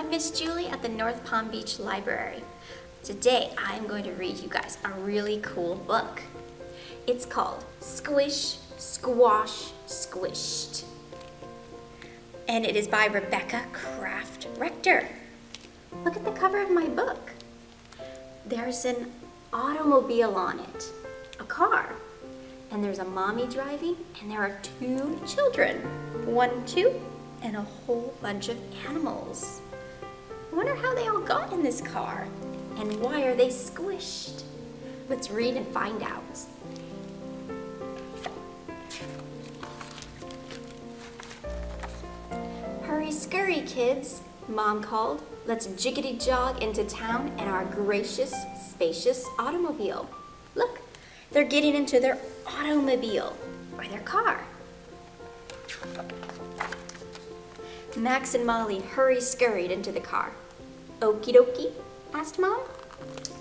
I'm Miss Julie at the North Palm Beach Library. Today I'm going to read you guys a really cool book. It's called Squish, Squash, Squished. And it is by Rebecca Craft Rector. Look at the cover of my book. There's an automobile on it, a car. And there's a mommy driving, and there are two children. 1, 2, and a whole bunch of animals. I wonder how they all got in this car, and why are they squished? Let's read and find out. Hurry scurry, kids, Mom called. Let's jiggity jog into town in our gracious, spacious automobile. Look, they're getting into their automobile, or their car. Max and Molly hurry-scurried into the car. Okie dokie? Asked Mom.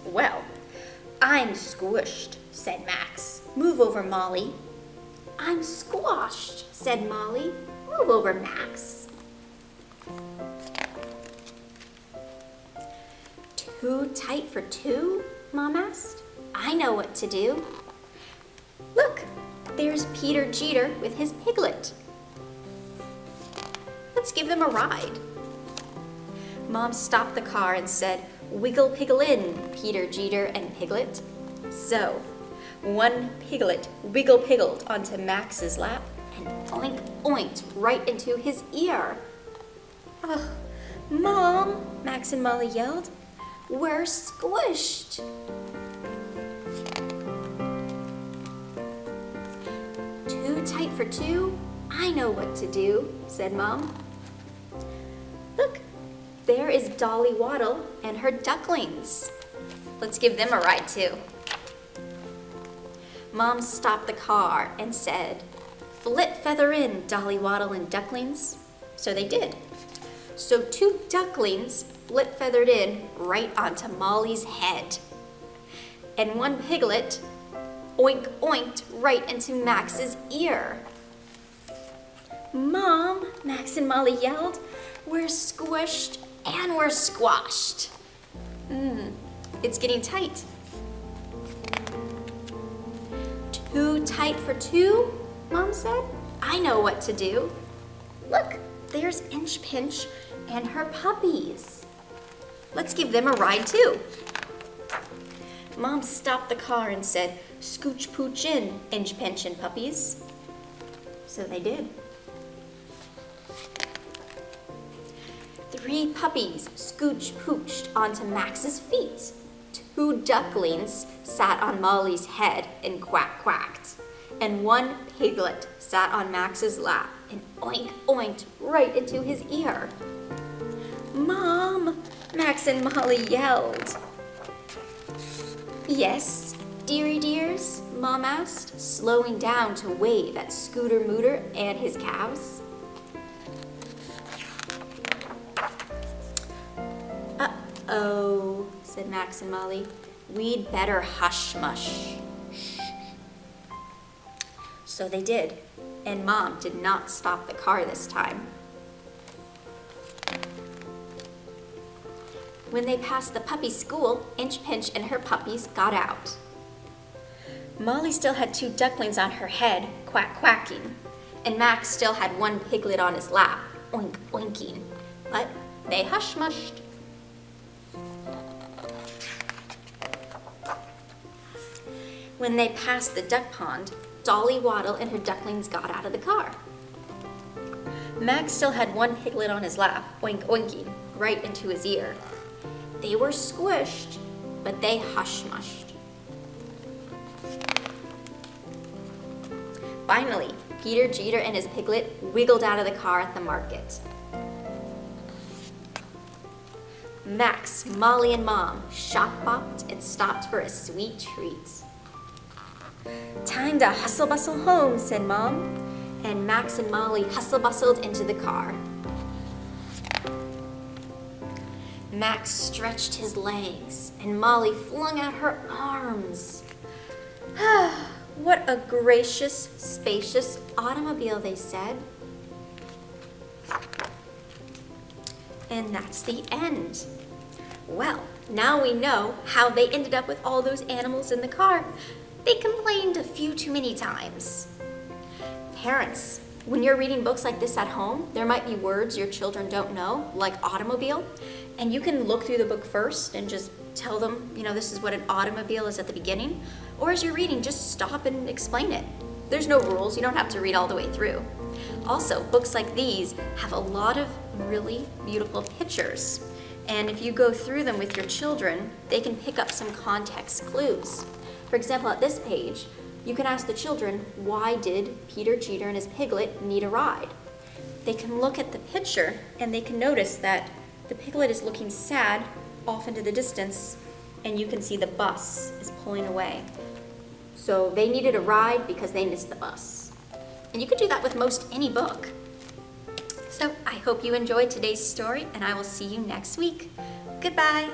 Well, I'm squished, said Max. Move over, Molly. I'm squashed, said Molly. Move over, Max. Too tight for two? Mom asked. I know what to do. Look, there's Peter Jeter with his piglet. Let's give them a ride. Mom stopped the car and said, wiggle piggle in, Peter Jeter and Piglet. So, one piglet wiggle piggled onto Max's lap and oink oinked right into his ear. Oh, Mom, Max and Molly yelled, we're squished. Too tight for two? I know what to do, said Mom. Look, there is Dolly Waddle and her ducklings. Let's give them a ride too. Mom stopped the car and said, flit feather in, Dolly Waddle and ducklings. So they did. So two ducklings flit feathered in right onto Molly's head. And one piglet oink oinked right into Max's ear. Mom, Max and Molly yelled, we're squished and we're squashed. It's getting tight. Too tight for two, Mom said. I know what to do. Look, there's Inch Pinch and her puppies. Let's give them a ride too. Mom stopped the car and said, scooch pooch in, Inch Pinch and puppies. So they did. 3 puppies scooch pooched onto Max's feet. 2 ducklings sat on Molly's head and quack quacked. And 1 piglet sat on Max's lap and oink oinked right into his ear. Mom, Max and Molly yelled. Yes, dearie dears, Mom asked, slowing down to wave at Scooter Mooter and his calves. Uh-oh, said Max and Molly. We'd better hush mush. Shh. So they did, and Mom did not stop the car this time. When they passed the puppy school, Inch Pinch and her puppies got out. Molly still had 2 ducklings on her head, quack quacking, and Max still had 1 piglet on his lap, oink oinking, but they hush mushed. When they passed the duck pond, Dolly Waddle and her ducklings got out of the car. Max still had 1 piglet on his lap, oink oinking, right into his ear. They were squished, but they hush-mushed. Finally, Peter Jeter and his piglet wiggled out of the car at the market. Max, Molly, and Mom shop-bopped and stopped for a sweet treat. Time to hustle-bustle home, said Mom, and Max and Molly hustle-bustled into the car. Max stretched his legs, and Molly flung out her arms. What a gracious, spacious automobile, they said. And that's the end. Well, now we know how they ended up with all those animals in the car. They complained a few too many times. Parents, when you're reading books like this at home, there might be words your children don't know, like automobile, and you can look through the book first and just tell them, this is what an automobile is at the beginning, or as you're reading, just stop and explain it. There's no rules, you don't have to read all the way through. Also, books like these have a lot of really beautiful pictures, and if you go through them with your children, they can pick up some context clues. For example, at this page, you can ask the children, why did Peter Cheater and his piglet need a ride? They can look at the picture and they can notice that the piglet is looking sad off into the distance, and you can see the bus is pulling away. So they needed a ride because they missed the bus. And you could do that with most any book. So I hope you enjoyed today's story, and I will see you next week. Goodbye.